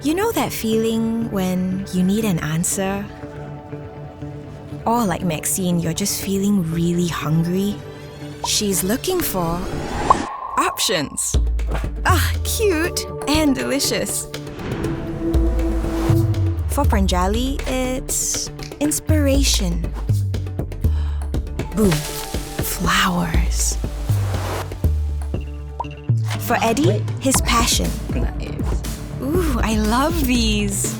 You know that feeling when you need an answer? Or like Maxine, you're just feeling really hungry? She's looking for options. Cute and delicious. For Pranjali, it's inspiration. Boom, flowers. For Eddie, his passion. Ooh, I love these.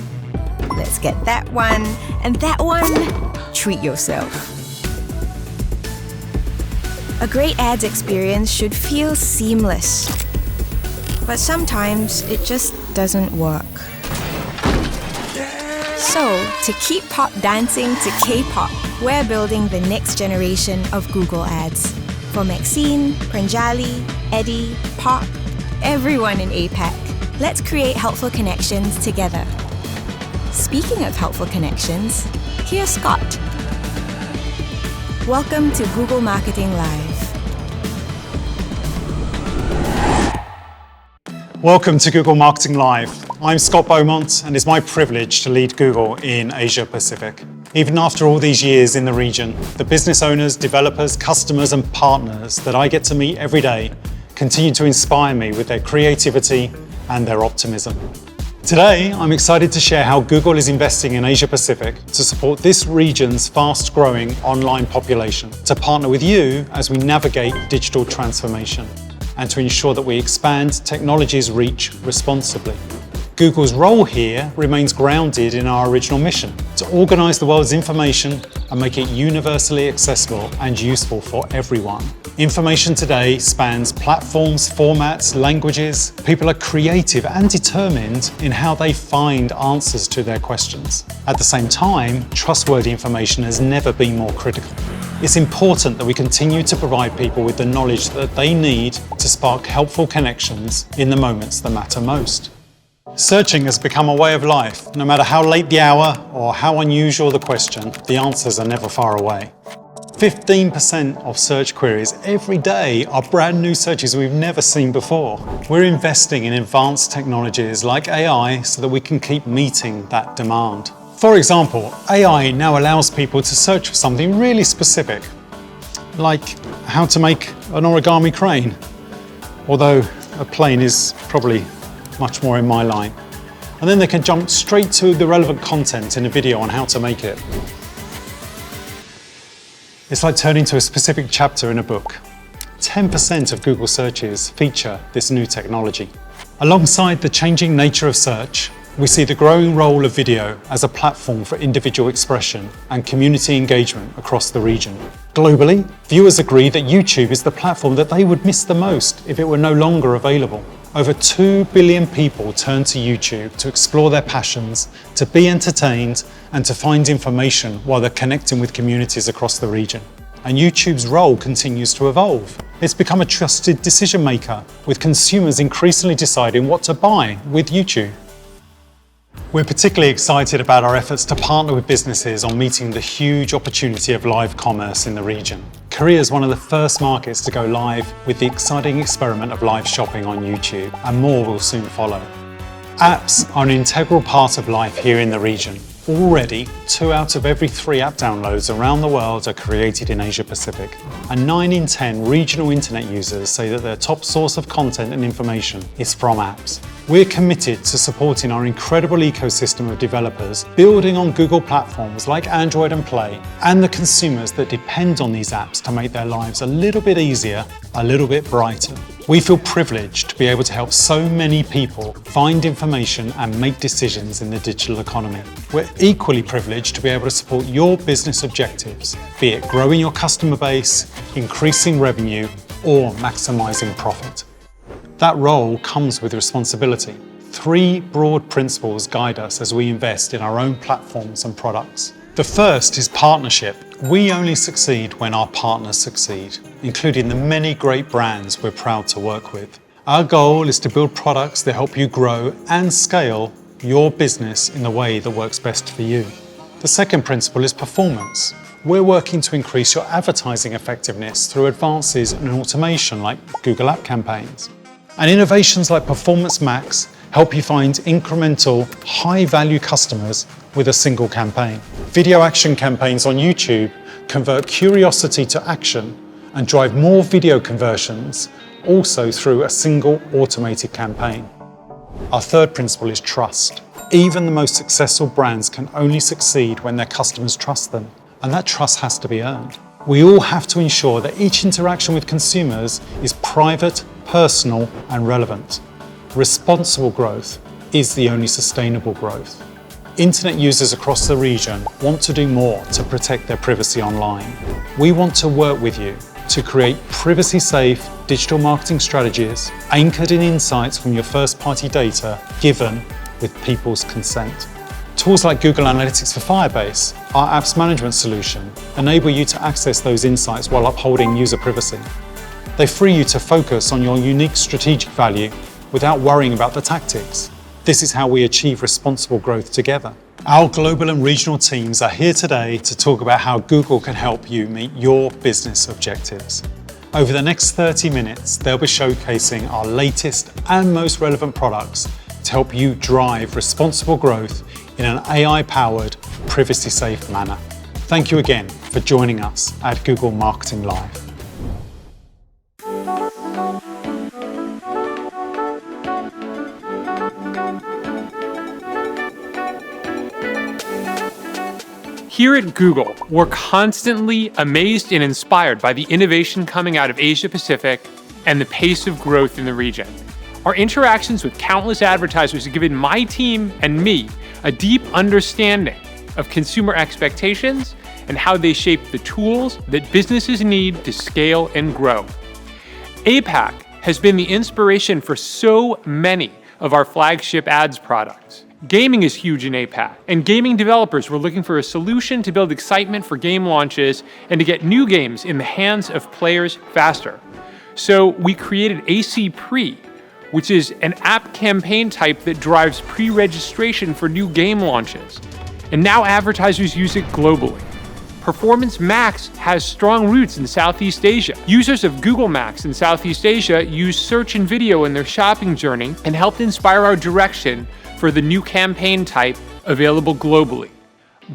Let's get that one and that one. Treat yourself. A great ads experience should feel seamless. But sometimes it just doesn't work. So, to keep pop dancing to K-pop, we're building the next generation of Google Ads. For Maxine, Pranjali, Eddie, Pop, everyone in APAC. Let's create helpful connections together. Speaking of helpful connections, here's Scott. Welcome to Google Marketing Live. Welcome to Google Marketing Live. I'm Scott Beaumont, and it's my privilege to lead Google in Asia Pacific. Even after all these years in the region, the business owners, developers, customers, and partners that I get to meet every day continue to inspire me with their creativity and their optimism. Today, I'm excited to share how Google is investing in Asia Pacific to support this region's fast-growing online population, to partner with you as we navigate digital transformation, and to ensure that we expand technology's reach responsibly. Google's role here remains grounded in our original mission, to organize the world's information and make it universally accessible and useful for everyone. Information today spans platforms, formats, languages. People are creative and determined in how they find answers to their questions. At the same time, trustworthy information has never been more critical. It's important that we continue to provide people with the knowledge that they need to spark helpful connections in the moments that matter most. Searching has become a way of life. No matter how late the hour or how unusual the question, the answers are never far away. 15% of search queries every day are brand new searches we've never seen before. We're investing in advanced technologies like AI so that we can keep meeting that demand. For example, AI now allows people to search for something really specific, like how to make an origami crane, although a plane is probably much more in my line. And then they can jump straight to the relevant content in a video on how to make it. It's like turning to a specific chapter in a book. 10% of Google searches feature this new technology. Alongside the changing nature of search, we see the growing role of video as a platform for individual expression and community engagement across the region. Globally, viewers agree that YouTube is the platform that they would miss the most if it were no longer available. Over 2 billion people turn to YouTube to explore their passions, to be entertained, and to find information while they're connecting with communities across the region. And YouTube's role continues to evolve. It's become a trusted decision maker, with consumers increasingly deciding what to buy with YouTube. We're particularly excited about our efforts to partner with businesses on meeting the huge opportunity of live commerce in the region. Korea is one of the first markets to go live with the exciting experiment of live shopping on YouTube, and more will soon follow. Apps are an integral part of life here in the region. Already, 2 out of every 3 app downloads around the world are created in Asia Pacific, and 9 in 10 regional internet users say that their top source of content and information is from apps. We're committed to supporting our incredible ecosystem of developers, building on Google platforms like Android and Play, and the consumers that depend on these apps to make their lives a little bit easier, a little bit brighter. We feel privileged to be able to help so many people find information and make decisions in the digital economy. We're equally privileged to be able to support your business objectives, be it growing your customer base, increasing revenue, or maximizing profit. That role comes with responsibility. 3 broad principles guide us as we invest in our own platforms and products. The first is partnership. We only succeed when our partners succeed, including the many great brands we're proud to work with. Our goal is to build products that help you grow and scale your business in the way that works best for you. The second principle is performance. We're working to increase your advertising effectiveness through advances in automation like Google App Campaigns. And innovations like Performance Max help you find incremental, high-value customers with a single campaign. Video action campaigns on YouTube convert curiosity to action and drive more video conversions, also through a single automated campaign. Our third principle is trust. Even the most successful brands can only succeed when their customers trust them, and that trust has to be earned. We all have to ensure that each interaction with consumers is private, personal, and relevant. Responsible growth is the only sustainable growth. Internet users across the region want to do more to protect their privacy online. We want to work with you to create privacy-safe digital marketing strategies anchored in insights from your first-party data given with people's consent. Tools like Google Analytics for Firebase, our apps management solution, enable you to access those insights while upholding user privacy. They free you to focus on your unique strategic value without worrying about the tactics. This is how we achieve responsible growth together. Our global and regional teams are here today to talk about how Google can help you meet your business objectives. Over the next 30 minutes, they'll be showcasing our latest and most relevant products to help you drive responsible growth in an AI-powered, privacy-safe manner. Thank you again for joining us at Google Marketing Live. Here at Google, we're constantly amazed and inspired by the innovation coming out of Asia Pacific and the pace of growth in the region. Our interactions with countless advertisers have given my team and me a deep understanding of consumer expectations and how they shape the tools that businesses need to scale and grow. APAC has been the inspiration for so many of our flagship ads products. Gaming is huge in APAC, and gaming developers were looking for a solution to build excitement for game launches and to get new games in the hands of players faster. So we created AC Pre, which is an app campaign type that drives pre-registration for new game launches. And now advertisers use it globally. Performance Max has strong roots in Southeast Asia. Users of Google Maps in Southeast Asia use search and video in their shopping journey and helped inspire our direction for the new campaign type available globally.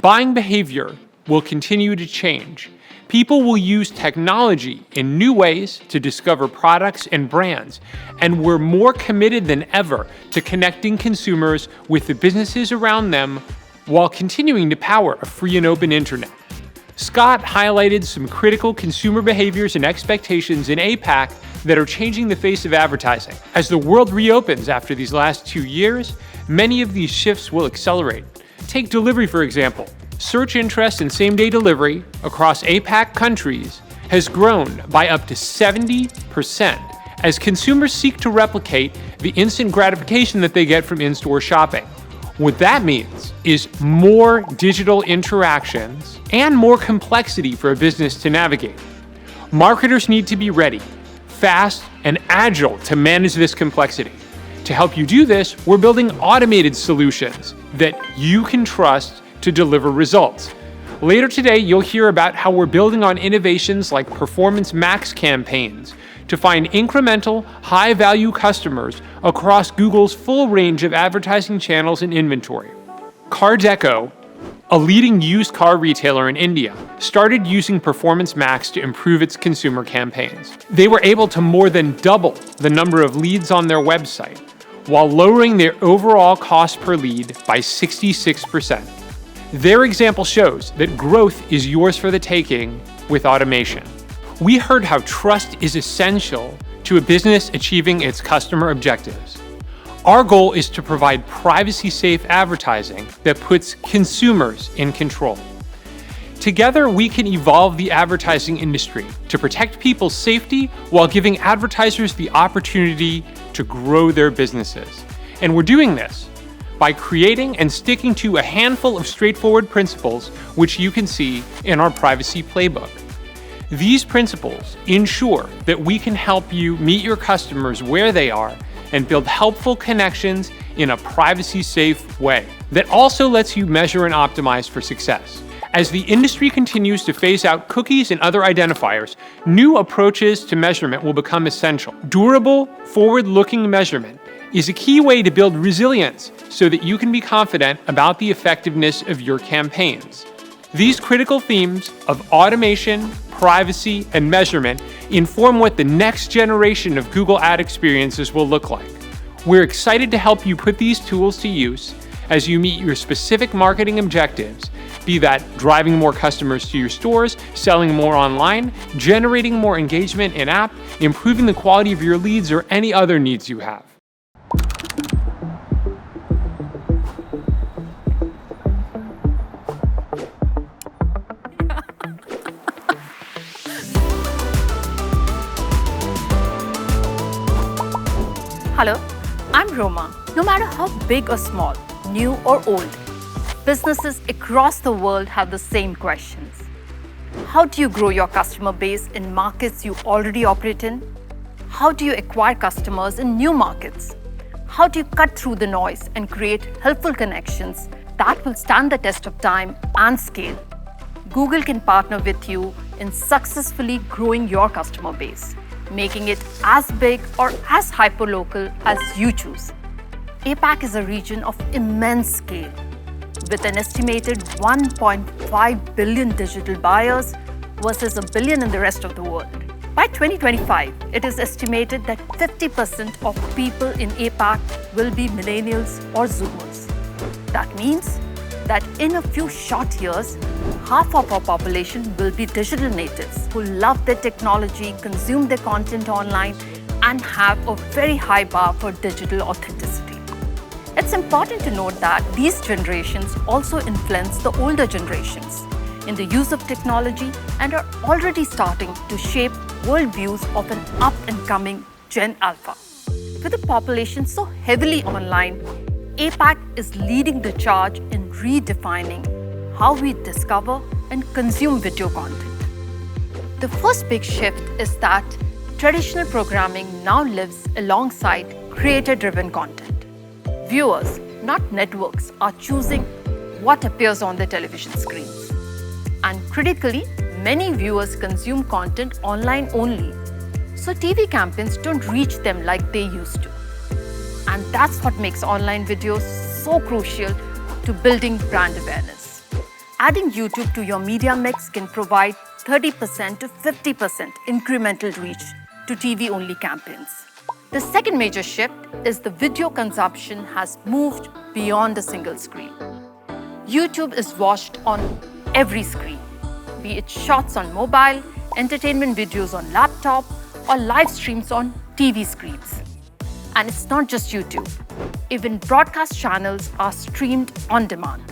Buying behavior will continue to change. People will use technology in new ways to discover products and brands, and we're more committed than ever to connecting consumers with the businesses around them while continuing to power a free and open internet. Scott highlighted some critical consumer behaviors and expectations in APAC that are changing the face of advertising. As the world reopens after these last 2 years, many of these shifts will accelerate. Take delivery, for example. Search interest in same-day delivery across APAC countries has grown by up to 70% as consumers seek to replicate the instant gratification that they get from in-store shopping. What that means is more digital interactions and more complexity for a business to navigate. Marketers need to be ready, fast, and agile to manage this complexity. To help you do this, we're building automated solutions that you can trust to deliver results. Later today, you'll hear about how we're building on innovations like Performance Max campaigns to find incremental, high-value customers across Google's full range of advertising channels and inventory. Cardeco, a leading used car retailer in India, started using Performance Max to improve its consumer campaigns. They were able to more than double the number of leads on their website, while lowering their overall cost per lead by 66%. Their example shows that growth is yours for the taking with automation. We heard how trust is essential to a business achieving its customer objectives. Our goal is to provide privacy-safe advertising that puts consumers in control. Together, we can evolve the advertising industry to protect people's safety while giving advertisers the opportunity to grow their businesses. And we're doing this by creating and sticking to a handful of straightforward principles, which you can see in our privacy playbook. These principles ensure that we can help you meet your customers where they are and build helpful connections in a privacy-safe way that also lets you measure and optimize for success. As the industry continues to phase out cookies and other identifiers, new approaches to measurement will become essential. Durable, forward-looking measurement is a key way to build resilience so that you can be confident about the effectiveness of your campaigns. These critical themes of automation, privacy, and measurement inform what the next generation of Google ad experiences will look like. We're excited to help you put these tools to use as you meet your specific marketing objectives, be that driving more customers to your stores, selling more online, generating more engagement in-app, improving the quality of your leads, or any other needs you have. Hello, I'm Roma. No matter how big or small, new or old, businesses across the world have the same questions. How do you grow your customer base in markets you already operate in? How do you acquire customers in new markets? How do you cut through the noise and create helpful connections that will stand the test of time and scale? Google can partner with you in successfully growing your customer base, making it as big or as hyperlocal as you choose. APAC is a region of immense scale, with an estimated 1.5 billion digital buyers versus a billion in the rest of the world. By 2025, it is estimated that 50% of people in APAC will be millennials or Zoomers. That means that in a few short years, half of our population will be digital natives who love their technology, consume their content online, and have a very high bar for digital authenticity. It's important to note that these generations also influence the older generations in the use of technology and are already starting to shape worldviews of an up-and-coming Gen Alpha. With a population so heavily online, APAC is leading the charge in redefining how we discover and consume video content. The first big shift is that traditional programming now lives alongside creator-driven content. Viewers, not networks, are choosing what appears on their television screens. And critically, many viewers consume content online only, so TV campaigns don't reach them like they used to. And that's what makes online videos so crucial to building brand awareness. Adding YouTube to your media mix can provide 30% to 50% incremental reach to TV-only campaigns. The second major shift is the video consumption has moved beyond a single screen. YouTube is watched on every screen, be it shots on mobile, entertainment videos on laptop, or live streams on TV screens. And it's not just YouTube. Even broadcast channels are streamed on demand.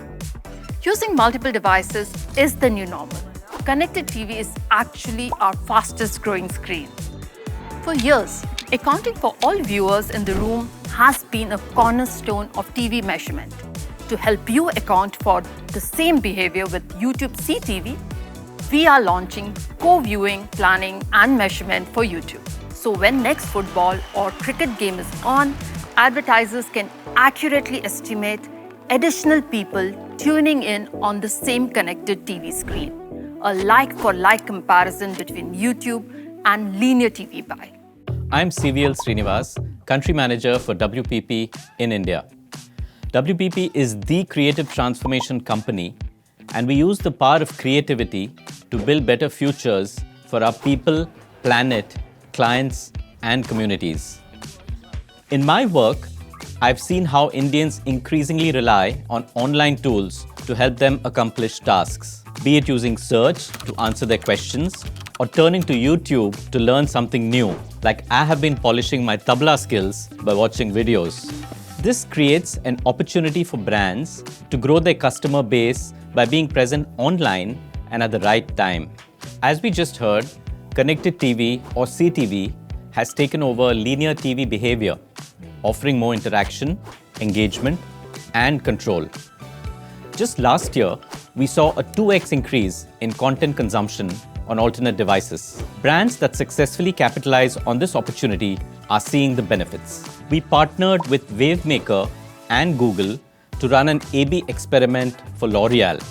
Using multiple devices is the new normal. Connected TV is actually our fastest growing screen. For years, accounting for all viewers in the room has been a cornerstone of TV measurement. To help you account for the same behavior with YouTube CTV, we are launching co-viewing, planning, and measurement for YouTube. So when next football or cricket game is on, advertisers can accurately estimate additional people tuning in on the same connected TV screen. A like-for-like comparison between YouTube and linear TV buy. I'm CVL Srinivas, Country Manager for WPP in India. WPP is the creative transformation company, and we use the power of creativity to build better futures for our people, planet, clients, and communities. In my work, I've seen how Indians increasingly rely on online tools to help them accomplish tasks, be it using search to answer their questions or turning to YouTube to learn something new, like I have been polishing my tabla skills by watching videos. This creates an opportunity for brands to grow their customer base by being present online and at the right time. As we just heard, connected TV or CTV has taken over linear TV behavior, offering more interaction, engagement, and control. Just last year, we saw a 2x increase in content consumption on alternate devices. Brands that successfully capitalize on this opportunity are seeing the benefits. We partnered with Wavemaker and Google to run an A/B experiment for L'Oreal,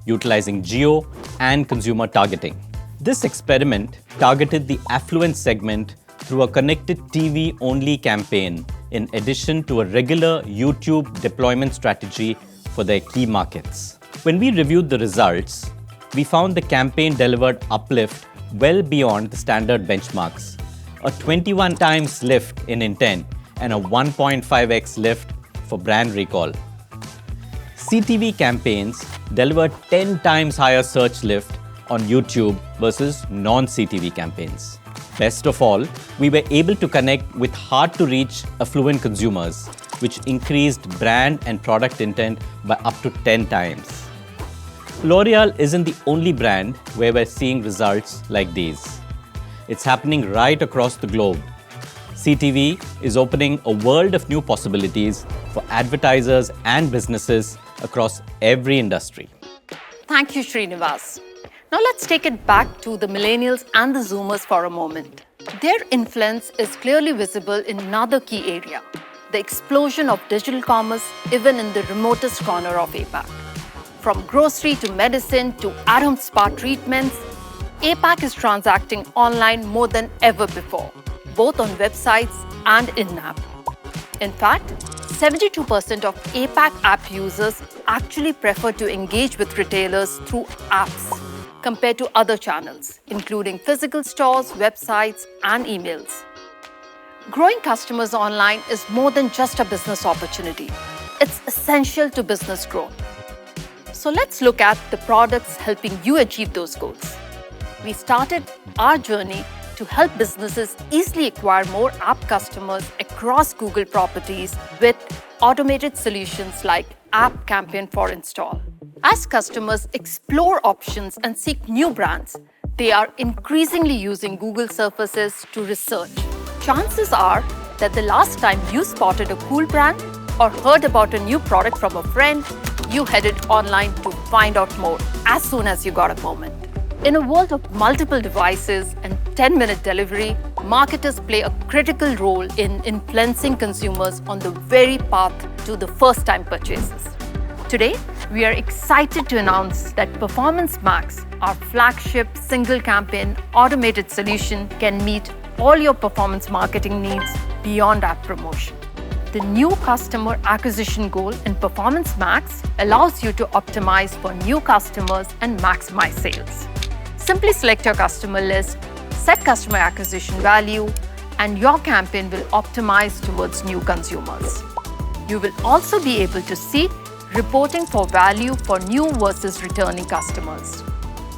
utilizing geo and consumer targeting. This experiment targeted the affluent segment through a connected TV-only campaign in addition to a regular YouTube deployment strategy for their key markets. When we reviewed the results, we found the campaign delivered uplift well beyond the standard benchmarks, a 21 times lift in intent and a 1.5x lift for brand recall. CTV campaigns delivered 10 times higher search lift on YouTube versus non-CTV campaigns. Best of all, we were able to connect with hard-to-reach affluent consumers, which increased brand and product intent by up to 10 times. L'Oreal isn't the only brand where we're seeing results like these. It's happening right across the globe. CTV is opening a world of new possibilities for advertisers and businesses across every industry. Thank you, Srinivas. Now let's take it back to the millennials and the Zoomers for a moment. Their influence is clearly visible in another key area, the explosion of digital commerce even in the remotest corner of APAC. From grocery to medicine to at-home spa treatments, APAC is transacting online more than ever before, both on websites and in-app. In fact, 72% of APAC app users actually prefer to engage with retailers through apps compared to other channels, including physical stores, websites, and emails. Growing customers online is more than just a business opportunity. It's essential to business growth. So let's look at the products helping you achieve those goals. We started our journey to help businesses easily acquire more app customers across Google properties with automated solutions like App Campaign for Install. As customers explore options and seek new brands, they are increasingly using Google surfaces to research. Chances are that the last time you spotted a cool brand or heard about a new product from a friend, you headed online to find out more as soon as you got a moment. In a world of multiple devices and 10-minute delivery, marketers play a critical role in influencing consumers on the very path to the first-time purchases. Today, we are excited to announce that Performance Max, our flagship single-campaign automated solution, can meet all your performance marketing needs beyond app promotion. The new customer acquisition goal in Performance Max allows you to optimize for new customers and maximize sales. Simply select your customer list, set customer acquisition value, and your campaign will optimize towards new consumers. You will also be able to see reporting for value for new versus returning customers.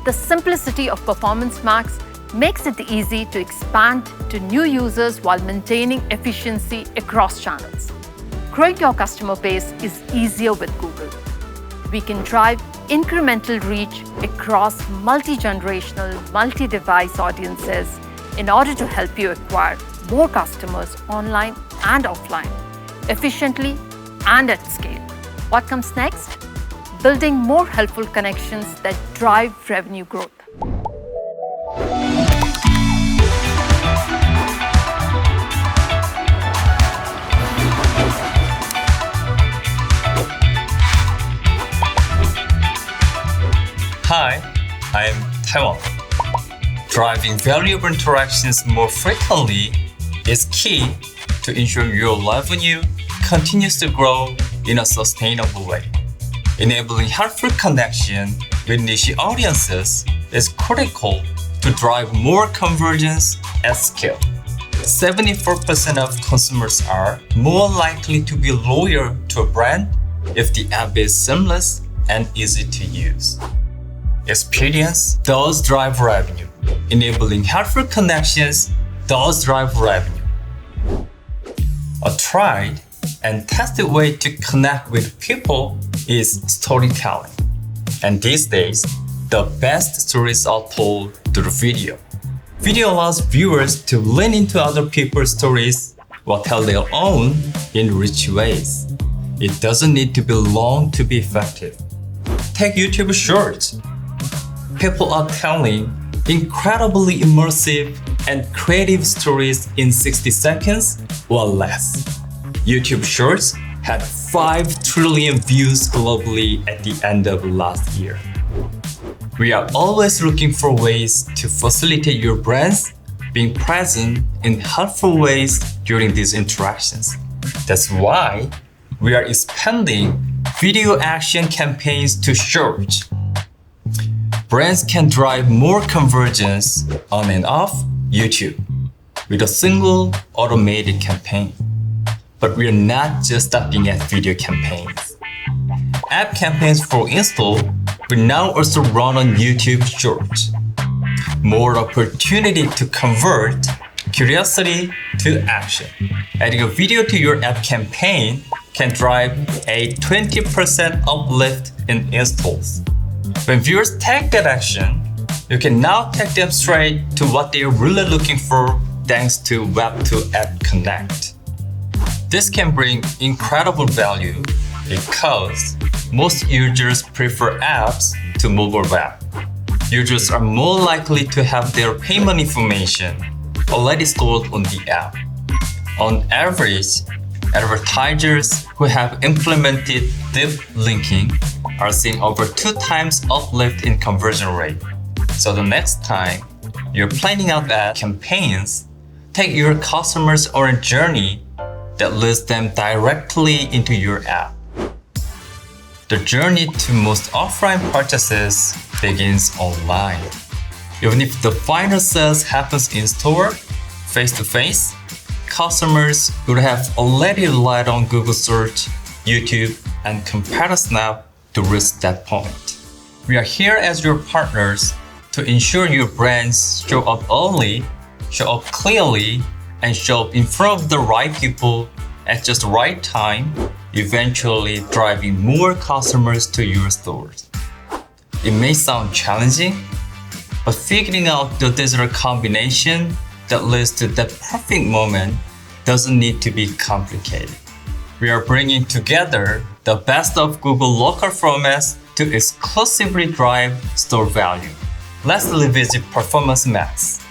The simplicity of Performance Max makes it easy to expand to new users while maintaining efficiency across channels. Growing your customer base is easier with Google. We can drive incremental reach across multi-generational, multi-device audiences in order to help you acquire more customers online and offline, efficiently and at scale. What comes next? Building more helpful connections that drive revenue growth. Hi, I'm Taewon. Driving valuable interactions more frequently is key to ensuring your revenue continues to grow in a sustainable way. Enabling helpful connection with niche audiences is critical to drive more conversions at scale. 74% of consumers are more likely to be loyal to a brand if the app is seamless and easy to use. Experience does drive revenue. Enabling helpful connections does drive revenue. A tried and tested way to connect with people is storytelling. And these days, the best stories are told through video. Video allows viewers to lean into other people's stories or tell their own in rich ways. It doesn't need to be long to be effective. Take YouTube Shorts. People are telling incredibly immersive and creative stories in 60 seconds or less. YouTube Shorts had 5 trillion views globally at the end of last year. We are always looking for ways to facilitate your brands being present in helpful ways during these interactions. That's why we are expanding video action campaigns to short. Brands can drive more conversions on and off YouTube with a single automated campaign. But we are not just stopping at video campaigns. App campaigns for install will now also run on YouTube Shorts. More opportunity to convert curiosity to action. Adding a video to your app campaign can drive a 20% uplift in installs. When viewers take that action, you can now take them straight to what they're really looking for thanks to Web2App Connect. This can bring incredible value because most users prefer apps to mobile web. Users are more likely to have their payment information already stored on the app. On average, advertisers who have implemented deep linking are seeing over 2 times uplift in conversion rate. So the next time you're planning out ad campaigns, take your customers on a journey that leads them directly into your app. The journey to most offline purchases begins online. Even if the final sales happens in store, face-to-face, customers would have already relied on Google Search, YouTube, and CompareSnap to reach that point. We are here as your partners to ensure your brands show up early, show up clearly, and show up in front of the right people at just the right time, eventually driving more customers to your stores. It may sound challenging, but figuring out the digital combination that leads to that perfect moment doesn't need to be complicated. We are bringing together the best of Google local formats to exclusively drive store value. Let's revisit Performance Max.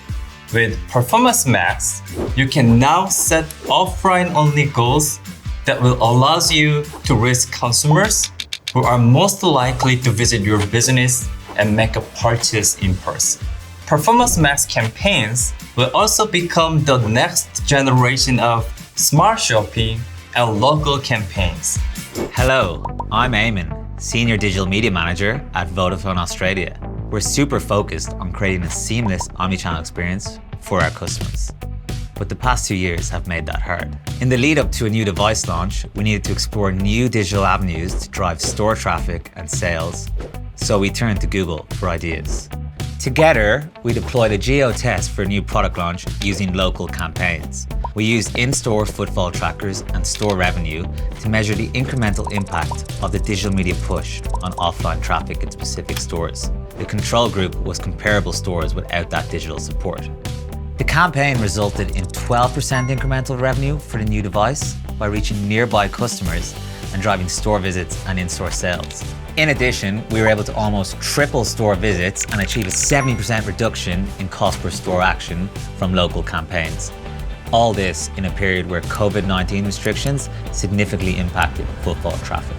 With Performance Max, you can now set offline-only goals that will allow you to reach consumers who are most likely to visit your business and make a purchase in person. Performance Max campaigns will also become the next generation of smart shopping and local campaigns. Hello, I'm Eamon, Senior Digital Media Manager at Vodafone Australia. We're super focused on creating a seamless omnichannel experience for our customers. But the past 2 years have made that hard. In the lead up to a new device launch, we needed to explore new digital avenues to drive store traffic and sales, so we turned to Google for ideas. Together, we deployed a geo test for a new product launch using local campaigns. We used in-store footfall trackers and store revenue to measure the incremental impact of the digital media push on offline traffic in specific stores. The control group was comparable stores without that digital support. The campaign resulted in 12% incremental revenue for the new device by reaching nearby customers and driving store visits and in-store sales. In addition, we were able to almost triple store visits and achieve a 70% reduction in cost per store action from local campaigns. All this in a period where COVID-19 restrictions significantly impacted footfall traffic.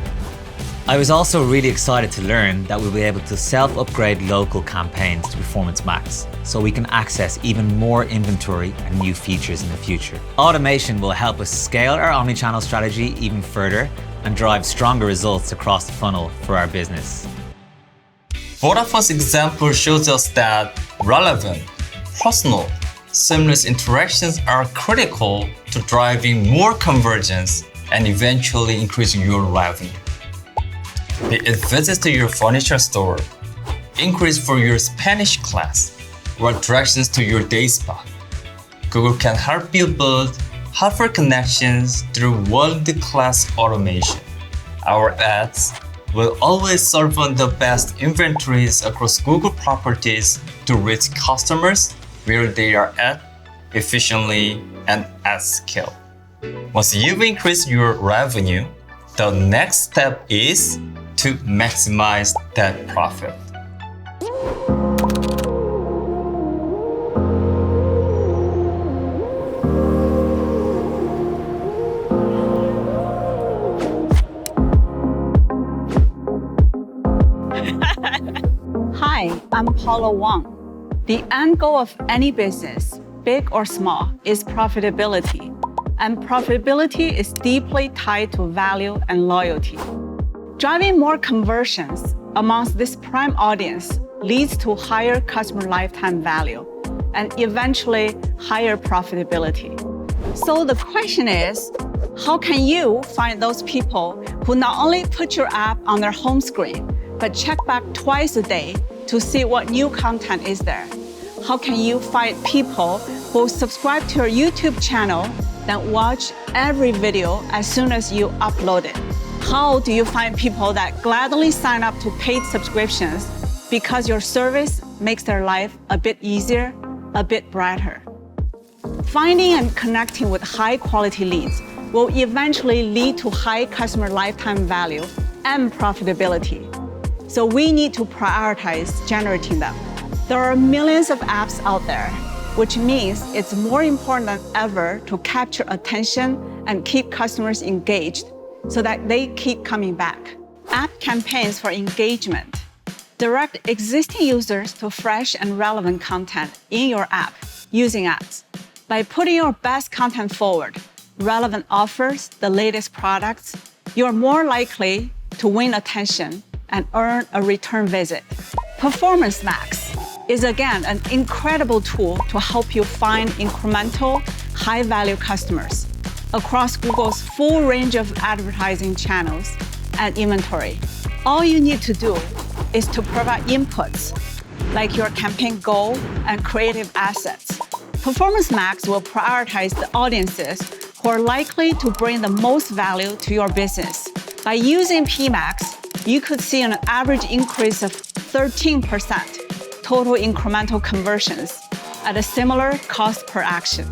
I was also really excited to learn that we'll be able to self-upgrade local campaigns to Performance Max, so we can access even more inventory and new features in the future. Automation will help us scale our omnichannel strategy even further and drive stronger results across the funnel for our business. Vodafone's example shows us that relevant, personal, seamless interactions are critical to driving more conversions and eventually increasing your revenue. Be it visits to your furniture store, inquiries for your Spanish class, or directions to your day spa, Google can help you build hyper connections through world-class automation. Our ads will always serve on the best inventories across Google properties to reach customers where they are at efficiently and at scale. Once you've increased your revenue, the next step is to maximize that profit. Hi, I'm Paula Wang. The end goal of any business, big or small, is profitability. and profitability is deeply tied to value and loyalty. Driving more conversions amongst this prime audience leads to higher customer lifetime value and eventually higher profitability. So the question is, how can you find those people who not only put your app on their home screen, but check back twice a day to see what new content is there? How can you find people who subscribe to your YouTube channel then watch every video as soon as you upload it? How do you find people that gladly sign up to paid subscriptions because your service makes their life a bit easier, a bit brighter? Finding and connecting with high-quality leads will eventually lead to high customer lifetime value and profitability. So we need to prioritize generating them. There are millions of apps out there, which means it's more important than ever to capture attention and keep customers engaged so that they keep coming back. App campaigns for engagement. Direct existing users to fresh and relevant content in your app using ads. By putting your best content forward, relevant offers, the latest products, you're more likely to win attention and earn a return visit. Performance Max is again an incredible tool to help you find incremental, high-value customers across Google's full range of advertising channels and inventory. All you need to do is to provide inputs like your campaign goal and creative assets. Performance Max will prioritize the audiences who are likely to bring the most value to your business. By using PMax, you could see an average increase of 13% total incremental conversions at a similar cost per action.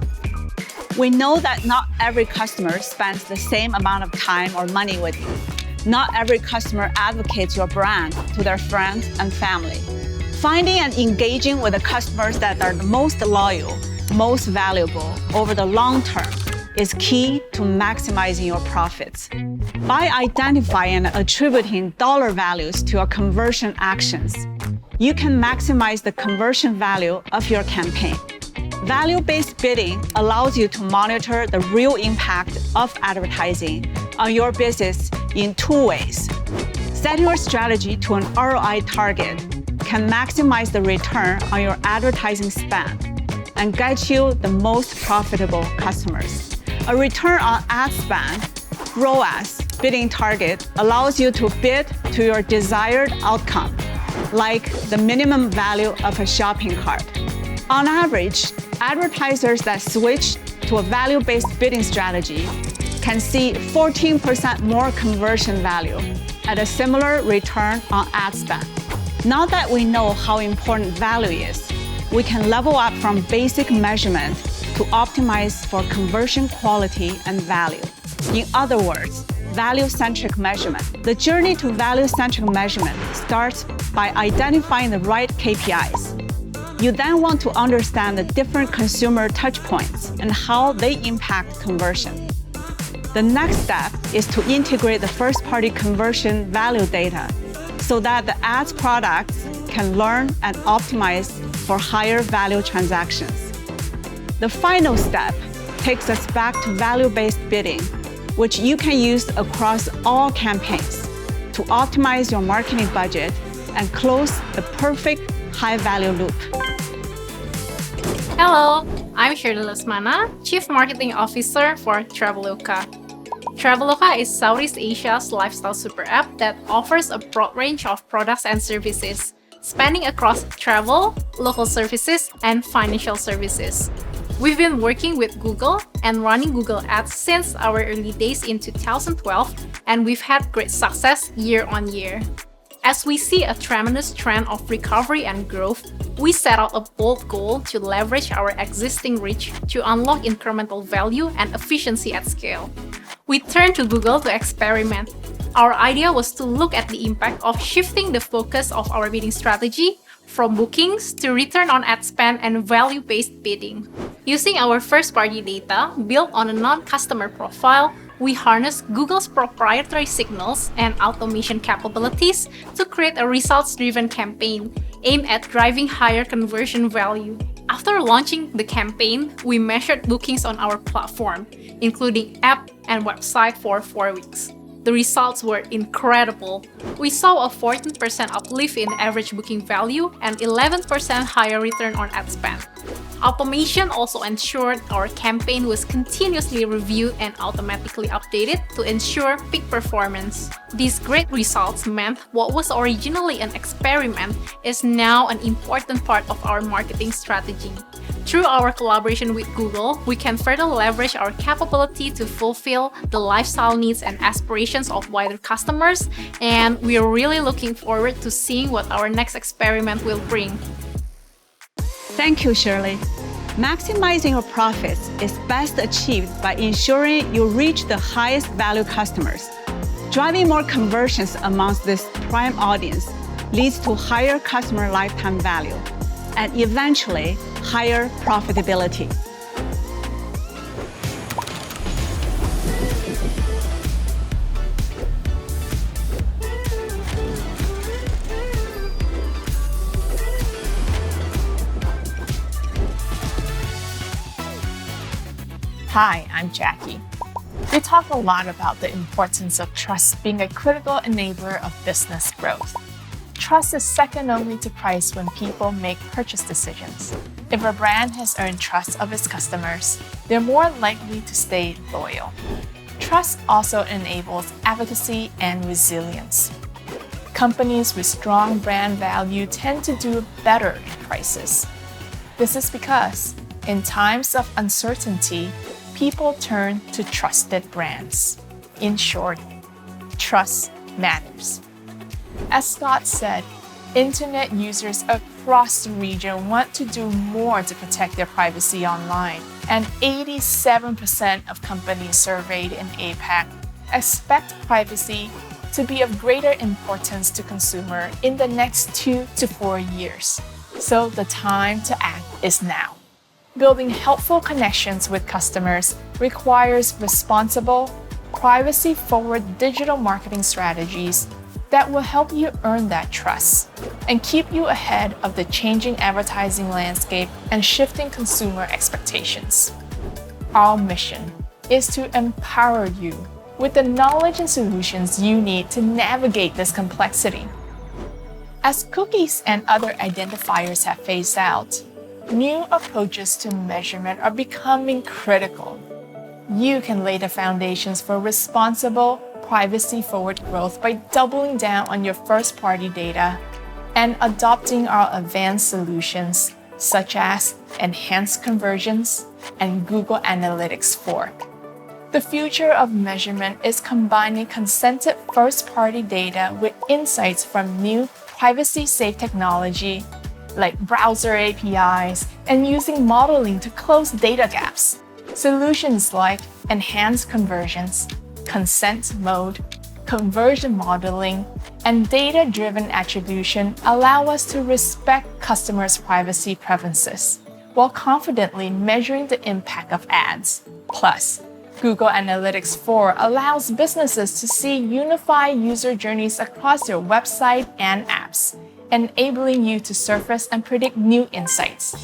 We know that not every customer spends the same amount of time or money with you. Not every customer advocates your brand to their friends and family. Finding and engaging with the customers that are the most loyal, most valuable over the long term is key to maximizing your profits. By identifying and attributing dollar values to your conversion actions, you can maximize the conversion value of your campaign. Value-based bidding allows you to monitor the real impact of advertising on your business in two ways. Setting your strategy to an ROI target can maximize the return on your advertising spend and get you the most profitable customers. A return on ad spend, ROAS, bidding target allows you to bid to your desired outcome, like the minimum value of a shopping cart. On average, advertisers that switch to a value-based bidding strategy can see 14% more conversion value at a similar return on ad spend. Now that we know how important value is, we can level up from basic measurement to optimize for conversion quality and value. In other words, value-centric measurement. The journey to value-centric measurement starts by identifying the right KPIs. You then want to understand the different consumer touchpoints and how they impact conversion. The next step is to integrate the first-party conversion value data so that the ads products can learn and optimize for higher value transactions. The final step takes us back to value-based bidding, which you can use across all campaigns to optimize your marketing budget and close the perfect high-value loop. Hello, I'm Shirley Lesmana, Chief Marketing Officer for Traveloka. Traveloka is Southeast Asia's lifestyle super app that offers a broad range of products and services, spanning across travel, local services, and financial services. We've been working with Google and running Google Ads since our early days in 2012, and we've had great success year on year. As we see a tremendous trend of recovery and growth, we set out a bold goal to leverage our existing reach to unlock incremental value and efficiency at scale. We turned to Google to experiment. Our idea was to look at the impact of shifting the focus of our bidding strategy from bookings to return on ad spend and value-based bidding. Using our first-party data built on a non-customer profile, we harness Google's proprietary signals and automation capabilities to create a results-driven campaign aimed at driving higher conversion value. After launching the campaign, we measured bookings on our platform, including app and website for 4 weeks. The results were incredible. We saw a 14% uplift in average booking value and 11% higher return on ad spend. Automation also ensured our campaign was continuously reviewed and automatically updated to ensure peak performance. These great results meant what was originally an experiment is now an important part of our marketing strategy. Through our collaboration with Google, we can further leverage our capability to fulfill the lifestyle needs and aspirations of wider customers, and we are really looking forward to seeing what our next experiment will bring. Thank you, Shirley. Maximizing your profits is best achieved by ensuring you reach the highest value customers. Driving more conversions amongst this prime audience leads to higher customer lifetime value and eventually higher profitability. Hi, I'm Jackie. We talk a lot about the importance of trust being a critical enabler of business growth. Trust is second only to price when people make purchase decisions. If a brand has earned trust of its customers, they're more likely to stay loyal. Trust also enables advocacy and resilience. Companies with strong brand value tend to do better in crisis. This is because, in times of uncertainty, people turn to trusted brands. In short, trust matters. As Scott said, internet users across the region want to do more to protect their privacy online, and 87% of companies surveyed in APAC expect privacy to be of greater importance to consumers in the next 2 to 4 years. So the time to act is now. Building helpful connections with customers requires responsible, privacy-forward digital marketing strategies that will help you earn that trust and keep you ahead of the changing advertising landscape and shifting consumer expectations. Our mission is to empower you with the knowledge and solutions you need to navigate this complexity. As cookies and other identifiers have phased out, new approaches to measurement are becoming critical. You can lay the foundations for responsible, privacy-forward growth by doubling down on your first-party data and adopting our advanced solutions such as enhanced conversions and Google Analytics 4. The future of measurement is combining consented first-party data with insights from new privacy-safe technology like browser APIs and using modeling to close data gaps. Solutions like enhanced conversions, consent mode, conversion modeling, and data-driven attribution allow us to respect customers' privacy preferences while confidently measuring the impact of ads. Plus, Google Analytics 4 allows businesses to see unified user journeys across their website and apps, enabling you to surface and predict new insights.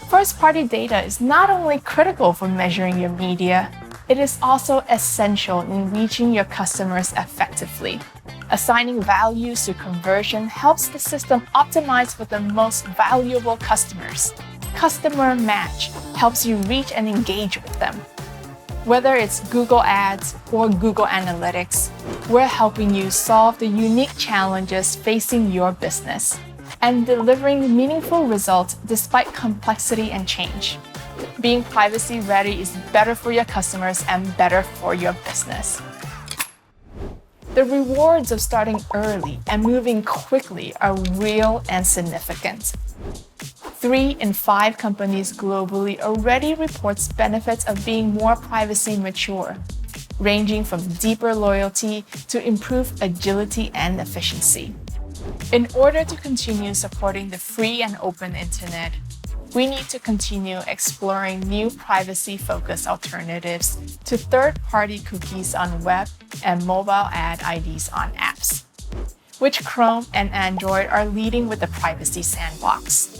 First-party data is not only critical for measuring your media, it is also essential in reaching your customers effectively. Assigning values to conversion helps the system optimize for the most valuable customers. Customer Match helps you reach and engage with them. Whether it's Google Ads or Google Analytics, we're helping you solve the unique challenges facing your business and delivering meaningful results despite complexity and change. Being privacy ready is better for your customers and better for your business. The rewards of starting early and moving quickly are real and significant. 3 in 5 companies globally already reports benefits of being more privacy mature, ranging from deeper loyalty to improved agility and efficiency. In order to continue supporting the free and open internet, we need to continue exploring new privacy-focused alternatives to third-party cookies on web and mobile ad IDs on apps, which Chrome and Android are leading with the Privacy Sandbox.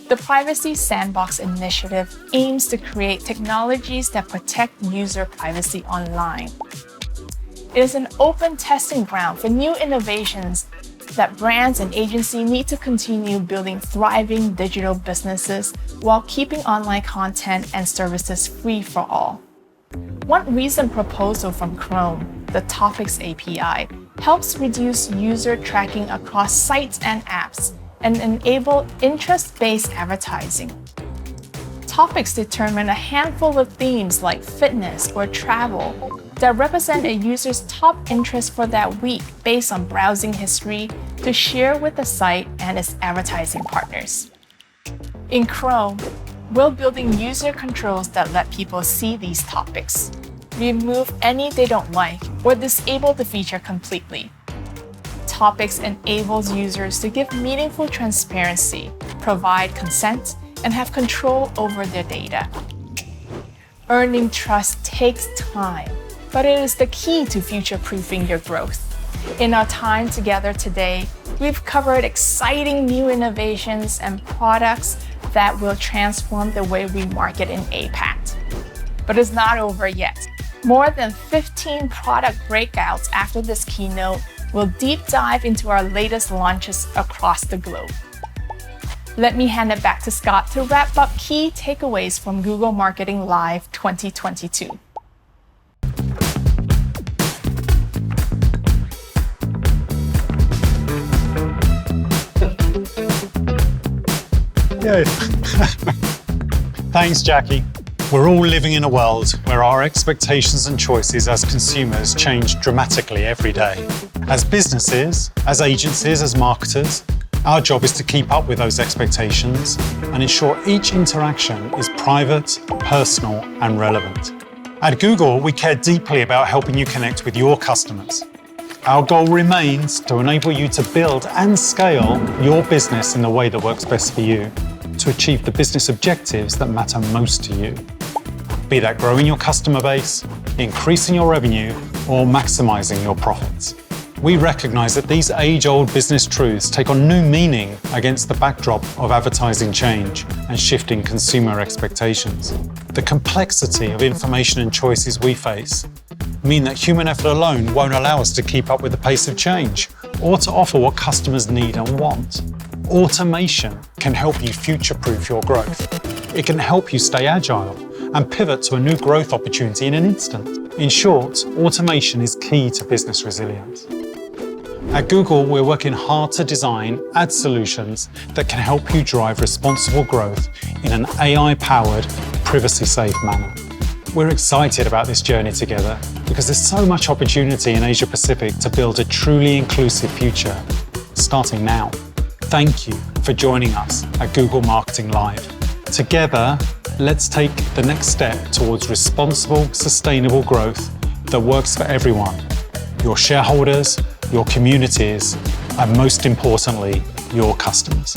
The Privacy Sandbox initiative aims to create technologies that protect user privacy online. It is an open testing ground for new innovations that brands and agencies need to continue building thriving digital businesses while keeping online content and services free for all. One recent proposal from Chrome, the Topics API, helps reduce user tracking across sites and apps and enable interest-based advertising. Topics determine a handful of themes like fitness or travel that represent a user's top interest for that week based on browsing history to share with the site and its advertising partners. In Chrome, we're building user controls that let people see these topics, remove any they don't like, or disable the feature completely. Topics enables users to give meaningful transparency, provide consent, and have control over their data. Earning trust takes time, but it is the key to future-proofing your growth. In our time together today, we've covered exciting new innovations and products that will transform the way we market in APAC. But it's not over yet. More than 15 product breakouts after this keynote will deep dive into our latest launches across the globe. Let me hand it back to Scott to wrap up key takeaways from Google Marketing Live 2022. Yay. Thanks, Jackie. We're all living in a world where our expectations and choices as consumers change dramatically every day. As businesses, as agencies, as marketers, our job is to keep up with those expectations and ensure each interaction is private, personal, and relevant. At Google, we care deeply about helping you connect with your customers. Our goal remains to enable you to build and scale your business in the way that works best for you, to achieve the business objectives that matter most to you. Be that growing your customer base, increasing your revenue, or maximizing your profits. We recognize that these age-old business truths take on new meaning against the backdrop of advertising change and shifting consumer expectations. The complexity of information and choices we face mean that human effort alone won't allow us to keep up with the pace of change or to offer what customers need and want. Automation can help you future-proof your growth. It can help you stay agile and pivot to a new growth opportunity in an instant. In short, automation is key to business resilience. At Google, we're working hard to design ad solutions that can help you drive responsible growth in an AI-powered, privacy-safe manner. We're excited about this journey together because there's so much opportunity in Asia Pacific to build a truly inclusive future, starting now. Thank you for joining us at Google Marketing Live. Together, let's take the next step towards responsible, sustainable growth that works for everyone, your shareholders, your communities, and most importantly, your customers.